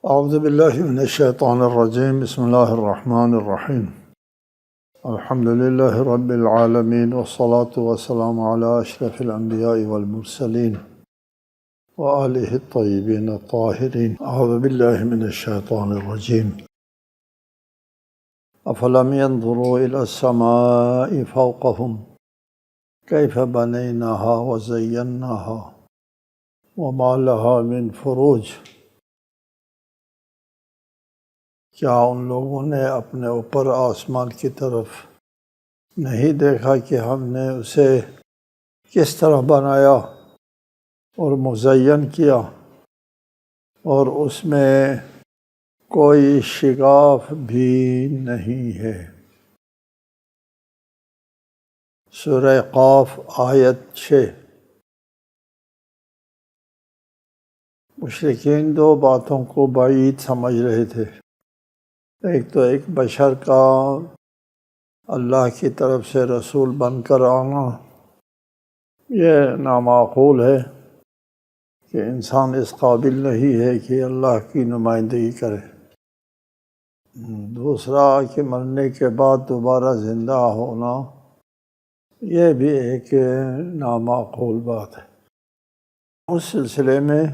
اعوذ باللہ من الشیطان الرجیم بسم اللہ الرحمن الرحیم الحمد للہ رب العالمین والصلاة والسلام علی اشرف الانبیاء والمرسلین وآلہ الطیبین الطاہرین اعوذ باللہ من الشیطان الرجیم افلم ينظروا الى السماء فوقهم کیف بنیناها وزیناها وما لها من فروج کیا ان لوگوں نے اپنے اوپر آسمان کی طرف نہیں دیکھا کہ ہم نے اسے کس طرح بنایا اور مزین کیا اور اس میں کوئی شگاف بھی نہیں ہے۔ سورہ قاف آیت 6۔ مشرکین دو باتوں کو بعید سمجھ رہے تھے، ایک تو ایک بشر کا اللہ کی طرف سے رسول بن کر آنا، یہ نامعقول ہے کہ انسان اس قابل نہیں ہے کہ اللہ کی نمائندگی کرے۔ دوسرا کہ مرنے کے بعد دوبارہ زندہ ہونا، یہ بھی ایک نامعقول بات ہے۔ اس سلسلے میں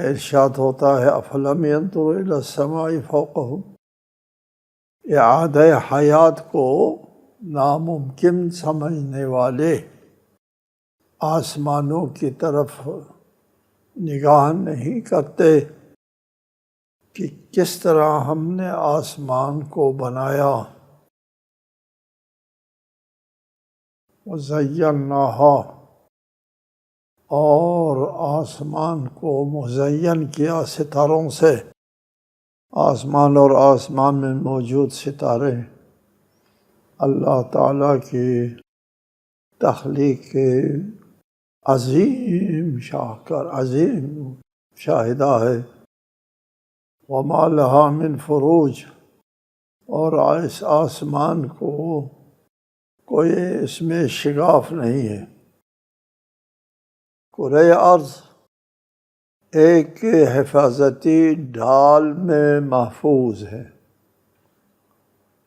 ارشاد ہوتا ہے افلم ينظروا الى السماء فوقهم، اعادہ حیات کو ناممکن سمجھنے والے آسمانوں کی طرف نگاہ نہیں کرتے کہ کس طرح ہم نے آسمان کو بنایا، وزیناها، اور آسمان کو مزین کیا ستاروں سے، آسمان اور آسمان میں موجود ستارے اللہ تعالیٰ کی تخلیق کے عظیم شاہکار، عظیم شاہدہ ہے۔ وما لها من فروج، اور اس آسمان کو کوئی اس میں شگاف نہیں ہے۔ کرۂ ارض ایک حفاظتی ڈھال میں محفوظ ہے،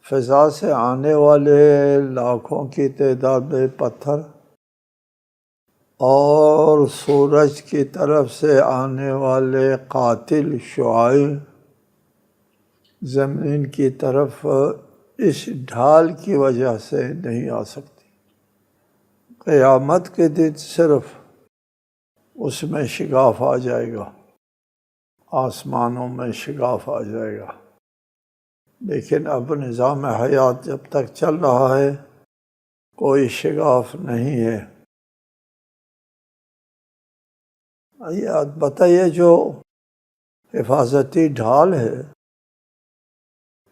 فضا سے آنے والے لاکھوں کی تعداد میں پتھر اور سورج کی طرف سے آنے والے قاتل شعاع زمین کی طرف اس ڈھال کی وجہ سے نہیں آ سکتی۔ قیامت کے دن صرف اس میں شگاف آ جائے گا، آسمانوں میں شگاف آ جائے گا، لیکن اب نظام حیات جب تک چل رہا ہے کوئی شگاف نہیں ہے۔ بتائیے جو حفاظتی ڈھال ہے،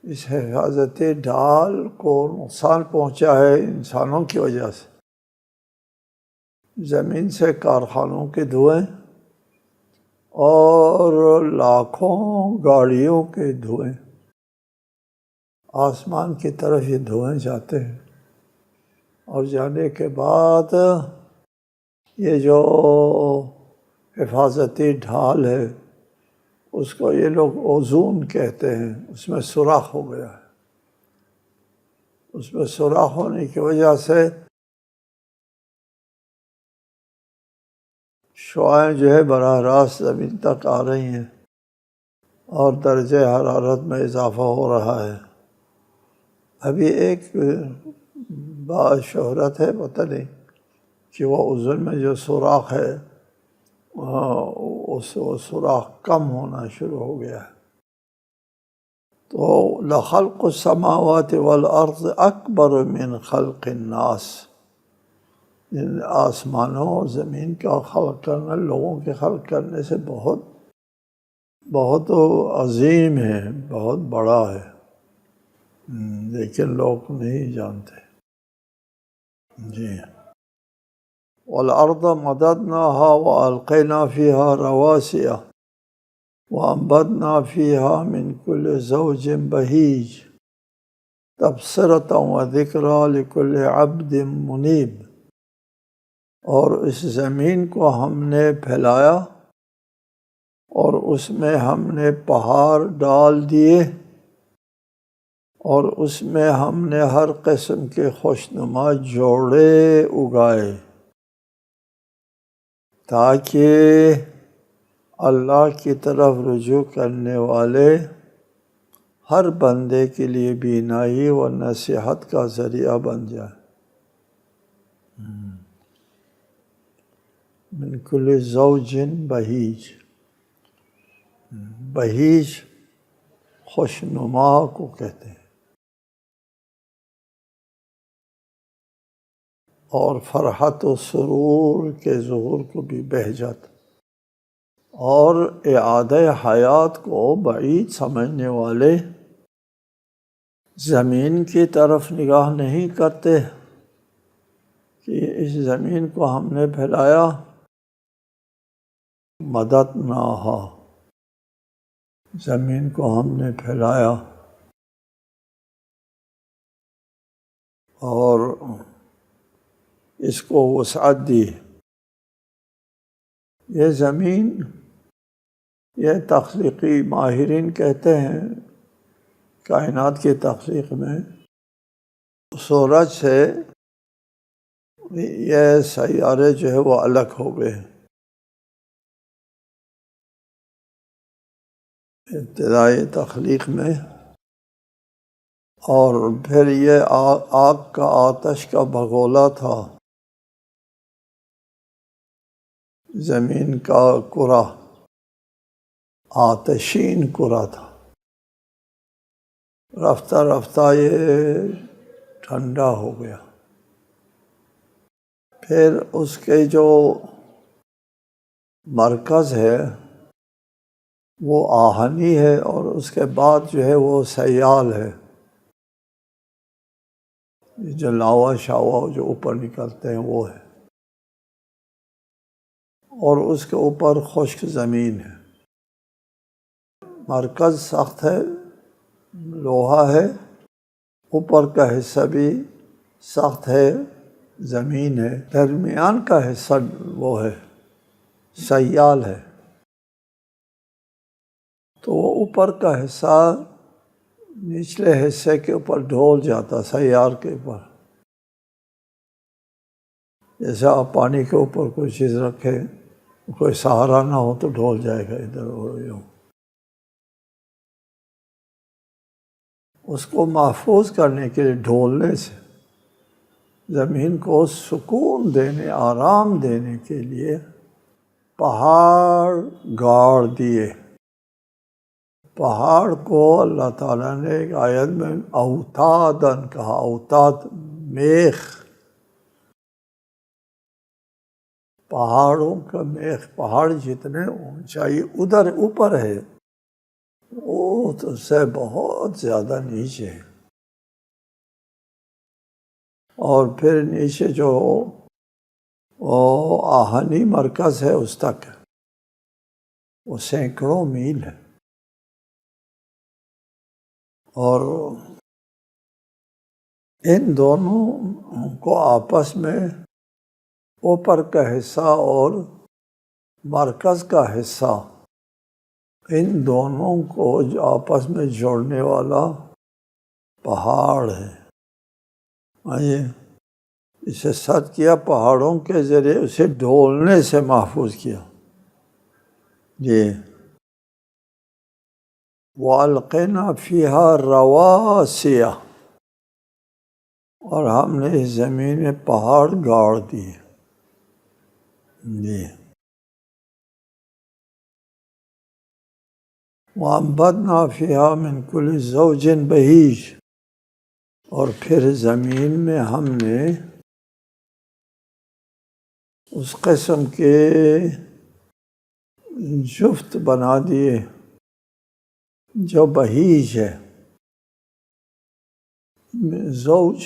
اس حفاظتی ڈھال کو نقصان پہنچا ہے انسانوں کی وجہ سے، زمین سے کارخانوں کے دھوئیں اور لاکھوں گاڑیوں کے دھوئیں، آسمان کی طرف یہ دھوئیں جاتے ہیں، اور جانے کے بعد یہ جو حفاظتی ڈھال ہے اس کو یہ لوگ اوزون کہتے ہیں، اس میں سوراخ ہو گیا ہے۔ اس میں سوراخ ہونے کی وجہ سے شعاعیں جو ہے براہ راست زمین تک آ رہی ہیں اور درجہ حرارت میں اضافہ ہو رہا ہے۔ ابھی ایک باشہرت ہے، پتہ نہیں کہ وہ اوزون میں جو سوراخ ہے وہ سوراخ کم ہونا شروع ہو گیا ہے۔ تو لخلق السماوات والارض اکبر من خلق الناس، آسمانوں اور زمین کا خلق کرنا لوگوں کے خلق کرنے سے بہت بہت عظیم ہے، بہت بڑا ہے، لیکن لوگ نہیں جانتے۔ جی والارض مددناها والقینا فیہا رواسیہ وانبتنا فیہا من کل زوج بہیج تبصرۃ وذکریٰ لکل عبد منیب، اور اس زمین کو ہم نے پھیلایا اور اس میں ہم نے پہاڑ ڈال دیے، اور اس میں ہم نے ہر قسم کے خوشنما جوڑے اگائے، تاکہ اللہ کی طرف رجوع کرنے والے ہر بندے کے لیے بینائی و نصیحت کا ذریعہ بن جائے۔ من کل زوج بہیج، بہیج خوشنما کو کہتے ہیں، اور فرحت و سرور کے ظہور کو بھی بہجت، اور اعادہ حیات کو بعید سمجھنے والے زمین کی طرف نگاہ نہیں کرتے کہ اس زمین کو ہم نے پھیلایا، مدد نہ ہو، زمین کو ہم نے پھیلایا اور اس کو وسعت دی۔ یہ زمین، یہ تخلیقی ماہرین کہتے ہیں کائنات کی تخلیق میں سورج سے یہ سیارے جو ہے وہ الگ ہو گئے، ابتدائی تخلیق میں، اور پھر یہ آگ کا آتش کا بگولا تھا، زمین کا کرہ آتشین کرہ تھا، رفتہ رفتہ یہ ٹھنڈا ہو گیا، پھر اس کے جو مرکز ہے وہ آہنی ہے، اور اس کے بعد جو ہے وہ سیال ہے، جو لاوا شاوا جو اوپر نکلتے ہیں وہ ہے، اور اس کے اوپر خشک زمین ہے۔ مرکز سخت ہے، لوہا ہے، اوپر کا حصہ بھی سخت ہے، زمین ہے، درمیان کا حصہ وہ ہے سیال ہے، تو وہ اوپر کا حصہ نچلے حصے کے اوپر ڈھول جاتا، سیار کے اوپر، جیسے آپ پانی کے اوپر کوئی چیز رکھے، کوئی سہارا نہ ہو تو ڈھول جائے گا ادھر اور یوں۔ اس کو محفوظ کرنے کے لیے ڈھولنے سے، زمین کو سکون دینے، آرام دینے کے لیے پہاڑ گاڑ دیے۔ پہاڑ کو اللہ تعالیٰ نے ایک آیت میں اوتادن کہا، اوتاد میخ، پہاڑوں کا میخ، پہاڑ جتنے اونچائی ادھر اوپر ہے وہ تو اس سے بہت زیادہ نیچے ہے، اور پھر نیچے جو آہنی مرکز ہے اس تک وہ سینکڑوں میل ہے، اور ان دونوں کو آپس میں اوپر کا حصہ اور مرکز کا حصہ، ان دونوں کو آپس میں جوڑنے والا پہاڑ ہے۔ اسے سد کیا، پہاڑوں کے ذریعے اسے ڈھولنے سے محفوظ کیا۔ جی وَأَلْقَيْنَا فِيهَا رَوَاسِيَ، اور ہم نے اس زمین میں پہاڑ گاڑ دیے۔ جی وَأَنبَتْنَا فِيهَا مِن كُلِّ زَوْجٍ بَهِيجٍ، اور پھر زمین میں ہم نے اس قسم کے جفت بنا دیے جو بہیج ہے۔ زوج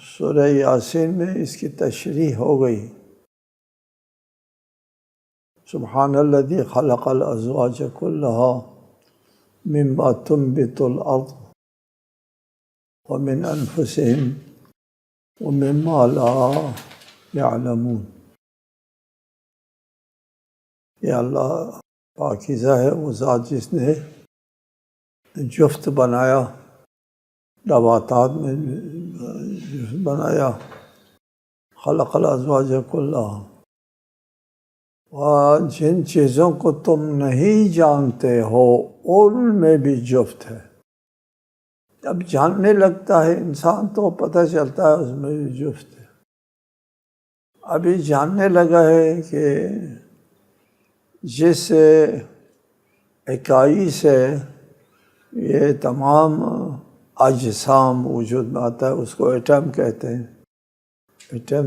سورہ یاسین میں اس کی تشریح ہو گئی، سبحان الذی خلق الازواج کلہا مما تنبت الارض ومن انفسہم ومما لا يعلمون۔ یہ اللہ پاکیزہ ہے، وہ ذات جس نے جفت بنایا، نباتات میں جفت بنایا، خلق الازواج کلھا، اور جن چیزوں کو تم نہیں جانتے ہو ان میں بھی جفت ہے۔ جب جاننے لگتا ہے انسان تو پتہ چلتا ہے اس میں بھی جفت ہے۔ ابھی جاننے لگا ہے کہ جس اکائی سے یہ تمام اجسام وجود میں آتا ہے اس کو ایٹم کہتے ہیں۔ ایٹم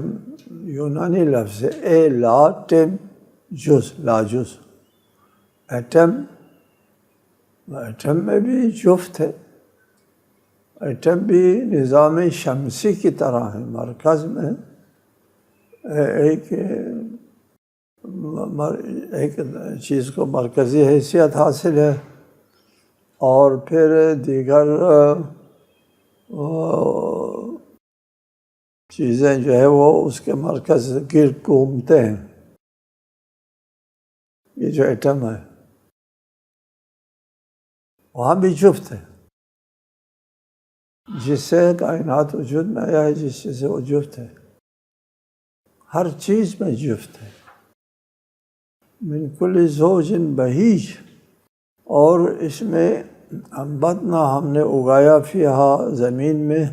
یونانی لفظ ہے، اے لا ٹم جز، لا جز، ایٹم میں بھی جفت ہے۔ ایٹم بھی نظام شمسی کی طرح ہے، مرکز میں ایک چیز کو مرکزی حیثیت حاصل ہے، اور پھر دیگر چیزیں جو ہے وہ اس کے مرکز سے گرد گھومتے ہیں۔ یہ جو ایٹم ہے وہاں بھی جفت ہے، جس سے کائنات وجود میں آیا ہے، جس سے وہ جفت ہے، ہر چیز میں جفت ہے۔ من کل زوج بہیج، اور اس میں انبتنا، ہم نے اگایا، فیہا زمین میں،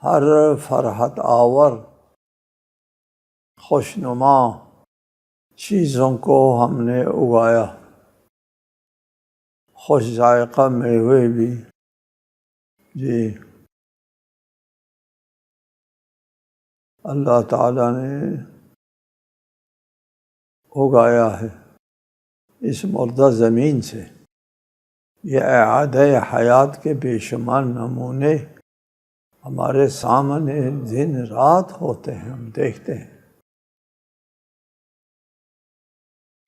ہر فرحت آور خوشنما چیزوں کو ہم نے اگایا، خوش ذائقہ میوے بھی۔ جی اللہ تعالیٰ نے اگایا ہے اس مردہ زمین سے۔ یہ اعادہ حیات کے بے شمار نمونے ہمارے سامنے دن رات ہوتے ہیں، ہم دیکھتے ہیں۔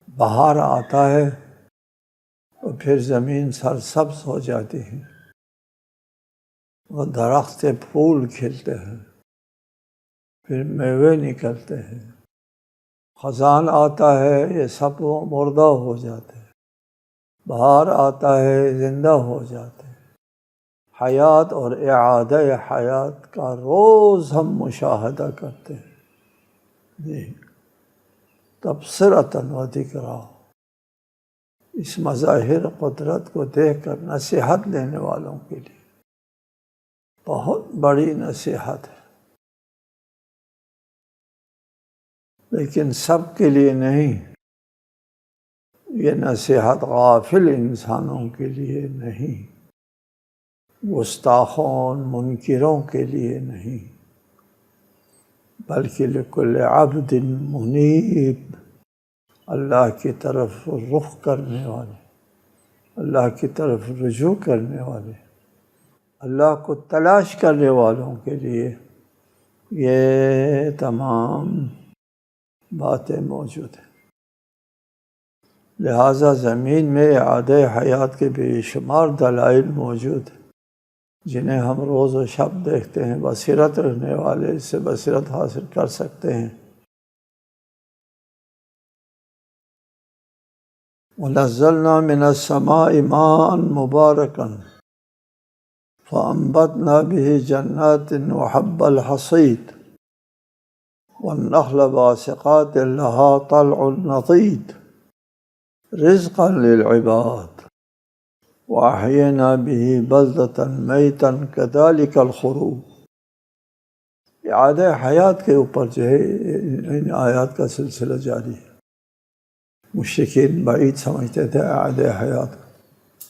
بہار آتا ہے اور پھر زمین سرسبز ہو جاتی ہے، اور درخت سے پھول کھلتے ہیں، پھر میوے نکلتے ہیں۔ خزان آتا ہے، یہ سب مردہ ہو جاتے ہیں۔ بہار آتا ہے، زندہ ہو جاتے ہیں۔ حیات اور اعادہ حیات کا روز ہم مشاہدہ کرتے ہیں۔ جی تبصرۃ و ذکریٰ، اس مظاہر قدرت کو دیکھ کر نصیحت لینے والوں کے لیے بہت بڑی نصیحت ہے، لیکن سب کے لیے نہیں۔ یہ نصیحت غافل انسانوں کے لیے نہیں، گستاخوں منکروں کے لیے نہیں، بلکہ لکل عبد منیب، اللہ کی طرف رخ کرنے والے، اللہ کی طرف رجوع کرنے والے، اللہ کو تلاش کرنے والوں کے لیے یہ تمام باتیں موجود ہیں۔ لہٰذا زمین میں اعادہ حیات کے بے شمار دلائل موجود ہیں، جنہیں ہم روز و شب دیکھتے ہیں۔ بصیرت رکھنے والے اس سے بصیرت حاصل کر سکتے ہیں۔ وَنَزَّلْنَا مِنَ السَّمَاءِ مَاءً مُبَارَكًا فَأَنبَتْنَا بِهِ جَنَّاتٍ وَحَبَّ الْحَصِيدِ وَالنَّخْلَ بَاسِقَاتٍ لَهَا طَلْعٌ نَضِيدٌ رِزْقًا لِلْعِبَادِ وَأَحْيَيْنَا بِهِ بَلْدَةً مَيْتًا كَذَلِكَ الْخُرُوجُ۔ اعادہ حیات کے اوپر جو ہے ان آیات کا سلسلہ جاری ہے۔ مشرکین بعید سمجھتے تھے اعادہ حیات،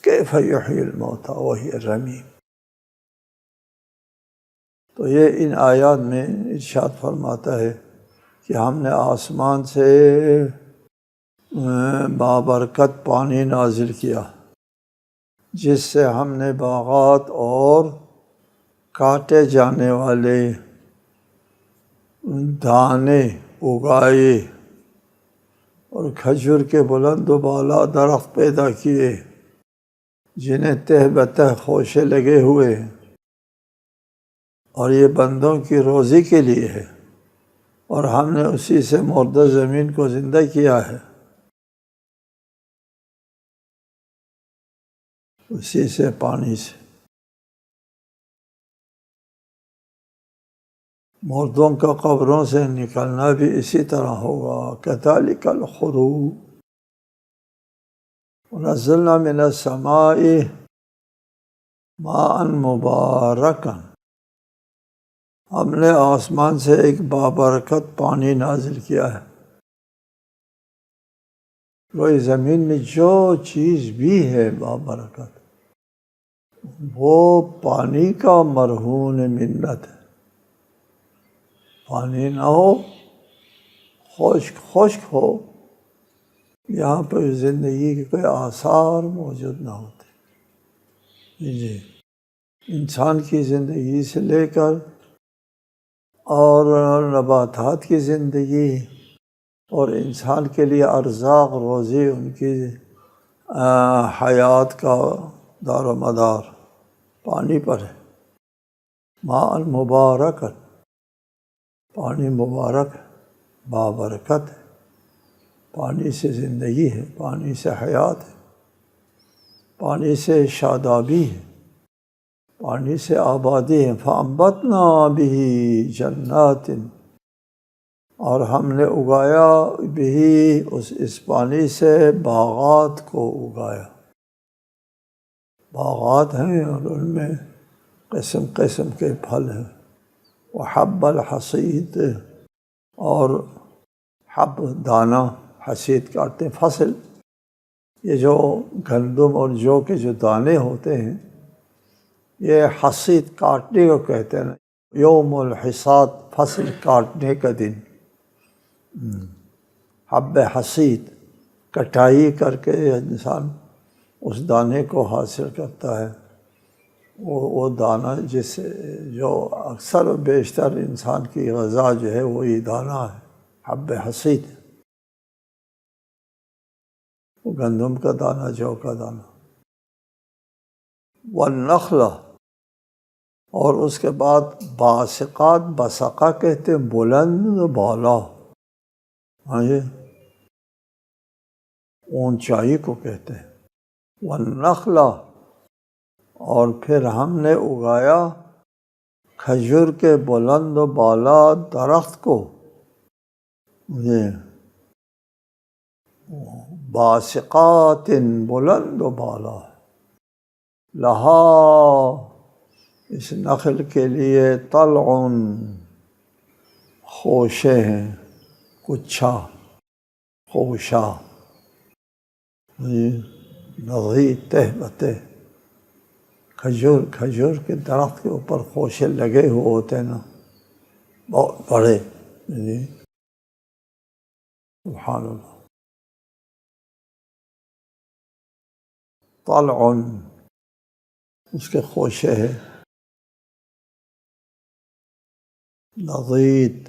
کیف یحیی الموتیٰ وہی الرمیم۔ تو یہ ان آیات میں ارشاد فرماتا ہے کہ ہم نے آسمان سے بابرکت پانی نازل کیا، جس سے ہم نے باغات اور کاٹے جانے والے دانے اگائے، اور کھجور کے بلند و بالا درخت پیدا کیے، جنہیں تہ بتہ خوشے لگے ہوئے ہیں، اور یہ بندوں کی روزی کے لیے ہے، اور ہم نے اسی سے مردہ زمین کو زندہ کیا ہے۔ اسی سے پانی سے۔ مردوں کا قبروں سے نکلنا بھی اسی طرح ہوگا، کذالک الخروج ونزلنا من السماء ماء مبارکا، ہم نے آسمان سے ایک بابرکت پانی نازل کیا ہے۔ کوئی زمین میں جو چیز بھی ہے بابرکت، وہ پانی کا مرہون منت ہے۔ پانی نہ ہو، خشک ہو، یہاں پہ زندگی کے کوئی آثار موجود نہ ہوتے۔ جی، انسان کی زندگی سے لے کر اور نباتات کی زندگی اور انسان کے لیے ارزاق روزی، ان کی حیات کا دار و مدار پانی پر ہے۔ ماء مبارک، پانی مبارک بابرکت ہے، پانی سے زندگی ہے، پانی سے حیات ہے، پانی سے شادابی ہے، پانی سے آبادی ہے۔ فَأَنبَتْنَا بِهِ جَنَّاتٍ، اور ہم نے اگایا بھی اس پانی سے باغات کو اگایا۔ باغات ہیں اور ان میں قسم قسم کے پھل ہیں۔ وحب الحصید، اور حب دانہ، حصید کاٹتے ہیں، فصل، یہ جو گندم اور جو کے جو دانے ہوتے ہیں، یہ حصید کاٹنے کو کہتے ہیں۔ یوم الحصاد، فصل کاٹنے کا دن۔ حب حصید، کٹائی کر کے انسان اس دانے کو حاصل کرتا ہے۔ وہ دانہ جو اکثر و بیشتر انسان کی غذا جو ہے وہی دانہ ہے، حب حصید، وہ گندم کا دانہ، جو کا دانہ۔ والنخل، اور اس کے بعد باسقات، بسقہ کہتے ہیں بلند بالا، ہاں جی، اونچائی کو کہتے ہیں۔ والنخل، اور پھر ہم نے اگایا کھجور کے بلند و بالا درخت کو، یہ باسقات، بلند و بالا، لہا، اس نخل کے لیے طلع، خوشے ہیں، کچھا، خوشہ، نضید، تہ بتہ، کھجور کے درخت کے اوپر خوشے لگے ہوئے ہوتے ہیں نا، بہت بڑے، سبحان اللہ۔ طلع، اس کے خوشے ہیں، نضید،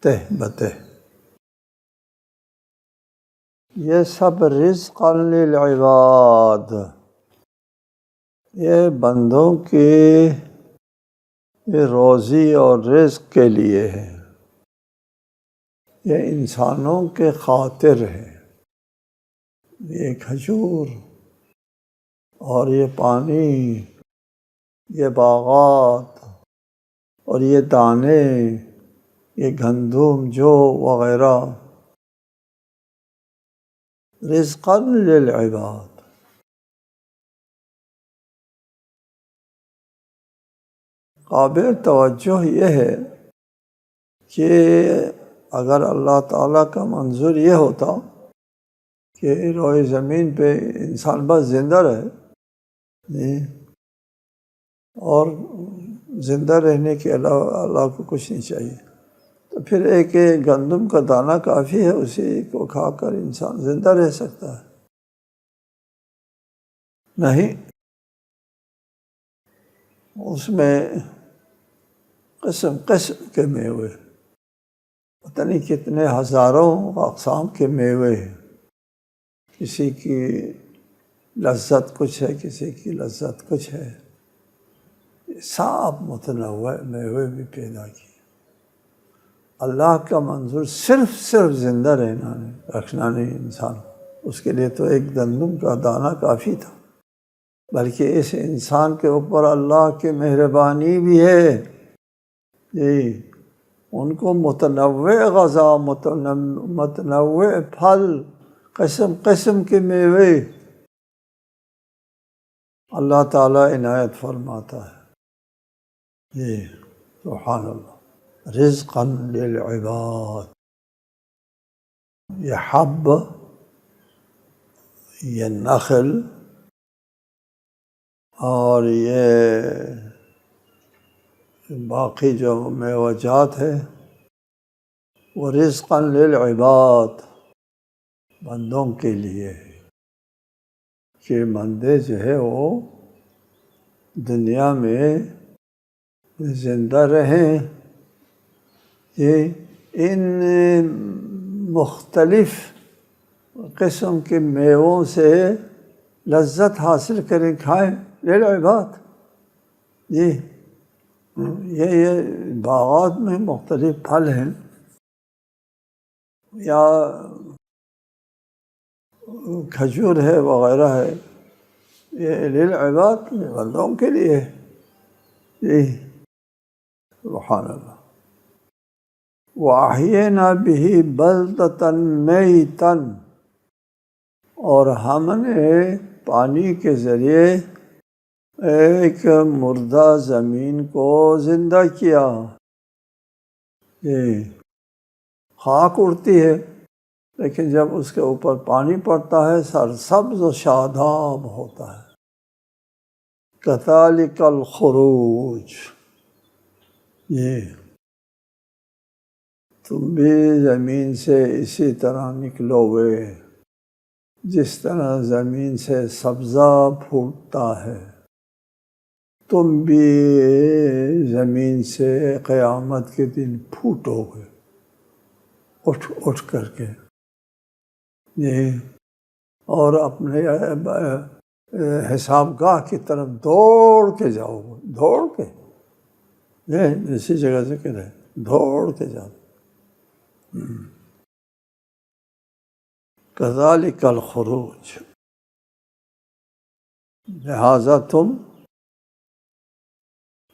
تہ بتہ، یہ سب رزقا للعباد، یہ بندوں کی روزی اور رزق کے لیے ہے، یہ انسانوں کے خاطر ہے۔ یہ کھجور اور یہ پانی، یہ باغات اور یہ دانے، یہ گندم جو وغیرہ، رزقا للعباد، قابل توجہ یہ ہے کہ اگر اللہ تعالیٰ کا منظور یہ ہوتا کہ روئے زمین پہ انسان بس زندہ رہے اور زندہ رہنے کے علاوہ اللہ کو کچھ نہیں چاہیے، تو پھر ایک گندم کا دانہ کافی ہے، اسی کو کھا کر انسان زندہ رہ سکتا ہے۔ نہیں، اس میں قسم قسم کے میوے، پتہ نہیں کتنے ہزاروں اقسام کے میوے ہیں، کسی کی لذت کچھ ہے، کسی کی لذت کچھ ہے، سب متنوع میوے بھی پیدا کیے۔ اللہ کا منظور صرف زندہ رہنا نہیں، رکھنا نہیں انسان، اس کے لیے تو ایک گندم کا دانہ کافی تھا۔ بلکہ اس انسان کے اوپر اللہ کی مہربانی بھی ہے جی، ان کو متنوع غذا، متنوع پھل، قسم قسم کے میوے اللہ تعالیٰ عنایت فرماتا ہے جی، سبحان اللہ، رزقا للعباد۔ یہ حب، یہ نخل اور یہ باقی جو میوجات ہے وہ رزقا للعباد، بندوں کے لیے ہے کہ بندے جو ہے وہ دنیا میں زندہ رہیں، یہ ان مختلف قسم کے میووں سے لذت حاصل کریں، کھائیں، للعباد جی۔ یہ باغات میں مختلف پھل ہیں یا کھجور ہے وغیرہ ہے، یہ للعباد، بندوں کے لیے جی، سبحان اللہ۔ وَأَحْيَيْنَا بِهِ بَلْدَةً مَيْتًا، اور ہم نے پانی کے ذریعے ایک مردہ زمین کو زندہ کیا جی۔ خاک اڑتی ہے لیکن جب اس کے اوپر پانی پڑتا ہے سرسبز و شاداب ہوتا ہے۔ کذالک الخروج، یہ تم بھی زمین سے اسی طرح نکلو گے جس طرح زمین سے سبزہ پھوٹتا ہے، تم بھی زمین سے قیامت کے دن پھوٹو گے، اٹھ اٹھ کر کے یہ، اور اپنے حساب گاہ کی طرف دوڑ کے جاؤ گے، دوڑ کے، یہ اسی جگہ ذکر ہے، دوڑ کے جاؤ۔ کذالک الخروج، لہذا تم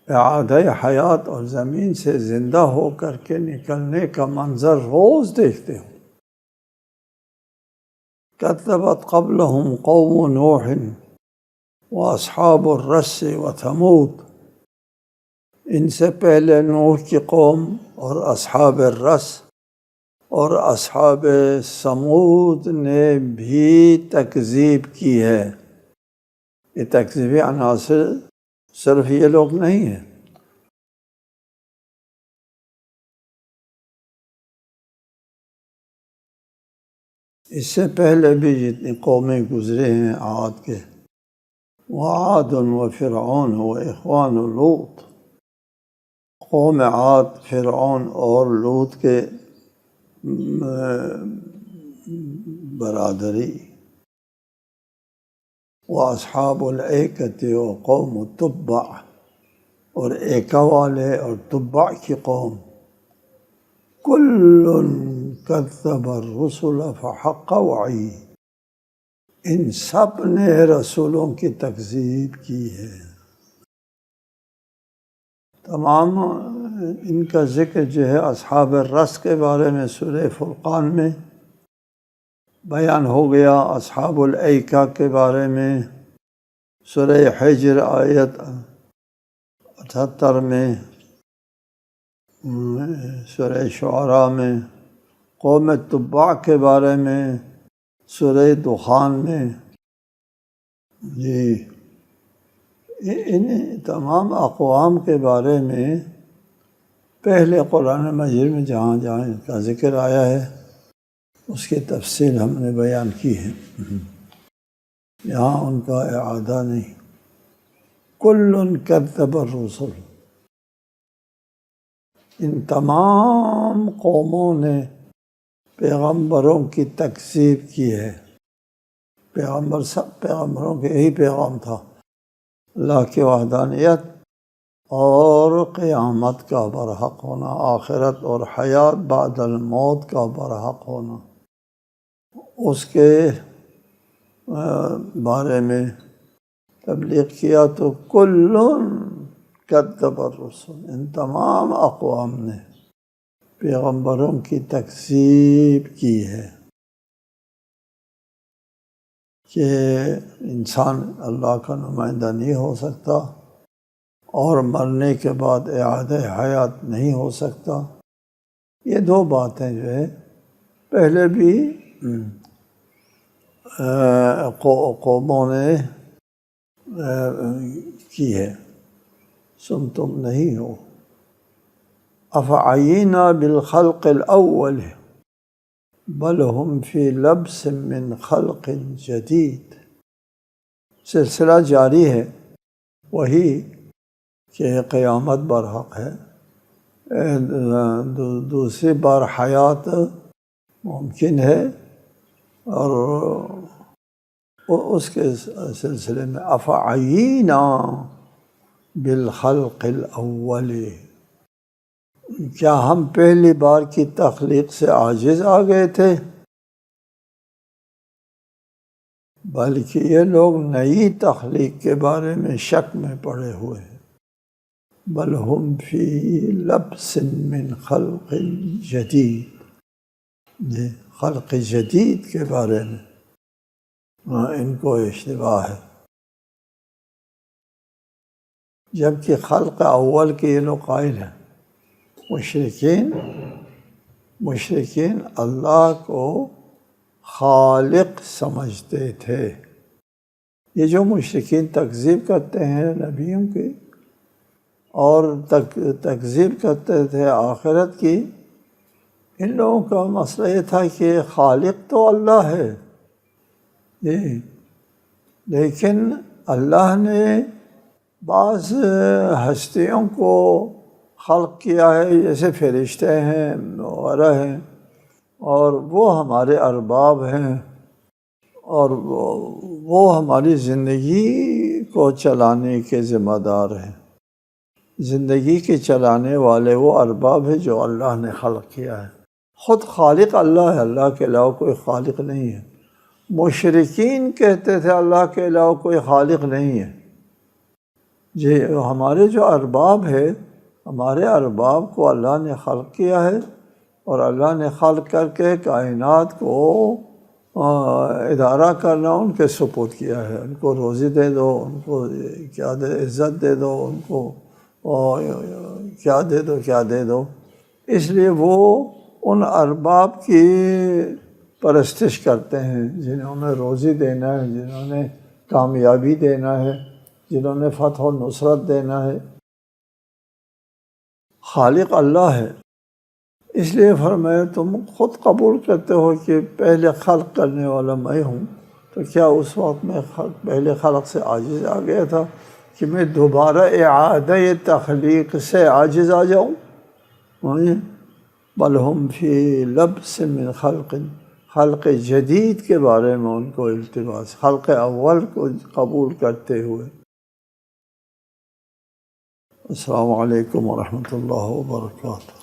اعادہ حیات اور زمین سے زندہ ہو کر کے نکلنے کا منظر روز دیکھتے ہو۔ کذبت قبلہم قوم نوح واصحاب الرس وثمود، ان سے پہلے نوح کی قوم اور اصحاب الرس اور اصحاب سمود نے بھی تکذیب کی ہے۔ یہ تکذیبی عناصر صرف یہ لوگ نہیں ہیں، اس سے پہلے بھی جتنی قومیں گزرے ہیں عاد کے، وعاد وفرعون واخوان لوط، قوم عاد، فرعون اور لوط کے برادری، واصحاب الایکۃ وقوم تبع، اور ایکا والے اور تبع کی قوم، کل کذب الرسل فحق وعید، ان سب نے رسولوں کی تکذیب کی ہے۔ تمام ان کا ذکر جو ہے اصحاب الرس کے بارے میں سورہ فرقان میں بیان ہو گیا، اصحاب الایکہ کے بارے میں سورہ حجر آیت 78 میں، سورہ شعراء میں، قوم تبع کے بارے میں سورہ دخان میں جی، ان تمام اقوام کے بارے میں پہلے قرآن مجید میں جہاں جہاں ان کا ذکر آیا ہے اس کی تفصیل ہم نے بیان کی ہے، یہاں ان کا اعادہ نہیں۔ کل کذب الرسل، ان تمام قوموں نے پیغمبروں کی تکذیب کی ہے۔ پیغمبر، سب پیغمبروں کے یہی پیغام تھا، اللہ کی وحدانیت اور قیامت کا برحق ہونا، آخرت اور حیات بعد الموت کا برحق ہونا، اس کے بارے میں تبلیغ کیا تو کل کذب الرسل، ان تمام اقوام نے پیغمبروں کی تکذیب کی ہے کہ انسان اللہ کا نمائندہ نہیں ہو سکتا اور مرنے کے بعد اعادہ حیات نہیں ہو سکتا۔ یہ دو باتیں جو ہے پہلے بھی قوموں نے کی ہے، سن تم نہیں ہو۔ افعینا بالخلق الاول بل ہم فی لبس من خلق جدید، سلسلہ جاری ہے وہی کہ قیامت برحق ہے، دوسری بار حیات ممکن ہے، اور اس کے سلسلے میں افعینا بالخلق الاول، کیا ہم پہلی بار کی تخلیق سے عاجز آ گئے تھے؟ بلکہ یہ لوگ نئی تخلیق کے بارے میں شک میں پڑے ہوئے ہیں۔ بل ہم فی لبس من خلق جدید، خلق جدید کے بارے میں ان کو اشتباہ ہے، جبکہ خلق اول کے یہ لوگ قائل ہیں۔ مشرکین اللہ کو خالق سمجھتے تھے۔ یہ جو مشرکین تکذیب کرتے ہیں نبیوں کی اور تکذیب کرتے تھے آخرت کی، ان لوگوں کا مسئلہ یہ تھا کہ خالق تو اللہ ہے جی، لیکن اللہ نے بعض ہستیوں کو خلق کیا ہے، جیسے فرشتے ہیں وغیرہ ہیں، اور وہ ہمارے ارباب ہیں، اور وہ ہماری زندگی کو چلانے کے ذمہ دار ہیں۔ زندگی کے چلانے والے وہ ارباب ہیں جو اللہ نے خلق کیا ہے۔ خود خالق اللہ ہے، اللہ کے علاوہ کوئی خالق نہیں ہے۔ مشرکین کہتے تھے اللہ کے علاوہ کوئی خالق نہیں ہے جی، ہمارے جو ارباب ہے، ہمارے ارباب کو اللہ نے خلق کیا ہے، اور اللہ نے خلق کر کے کائنات کو ادارہ کرنا ان کے سپرد کیا ہے۔ ان کو روزی دے دو، ان کو کیا دے، عزت دے دو، ان کو کیا دے دو کیا دے دو۔ اس لیے وہ ان ارباب کی پرستش کرتے ہیں جنہوں نے روزی دینا ہے، جنہوں نے کامیابی دینا ہے، جنہوں نے فتح و نصرت دینا ہے۔ خالق اللہ ہے، اس لیے فرمایا تم خود قبول کرتے ہو کہ پہلے خلق کرنے والا میں ہوں، تو کیا اس وقت میں پہلے خلق سے عاجز آ گیا تھا کہ میں دوبارہ اعادہ تخلیق سے عاجز آ جاؤں؟ بل ہم فی لبس من خلق جدید کے بارے میں ان کو التباس، خلق اول کو قبول کرتے ہوئے۔ السلام علیکم ورحمۃ اللہ وبرکاتہ۔